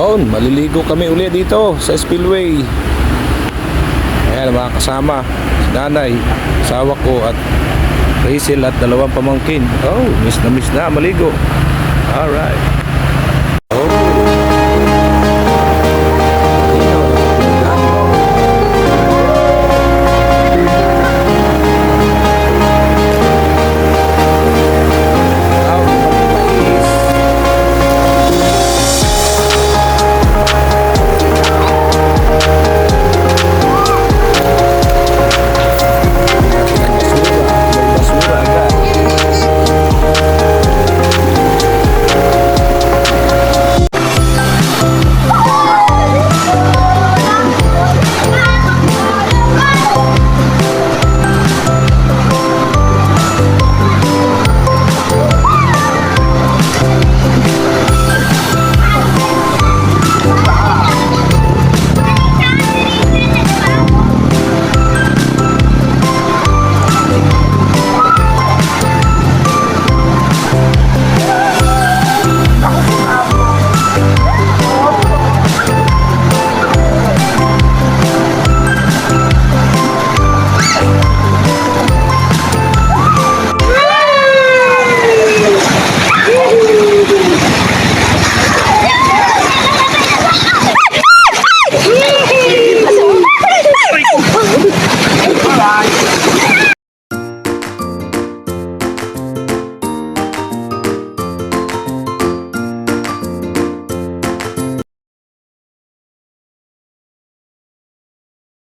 Maliligo kami uli dito sa spillway. Ayan, mga kasama, si nanay, asawa ko at Rachel at dalawang pamangkin. Miss na maligo. Alright.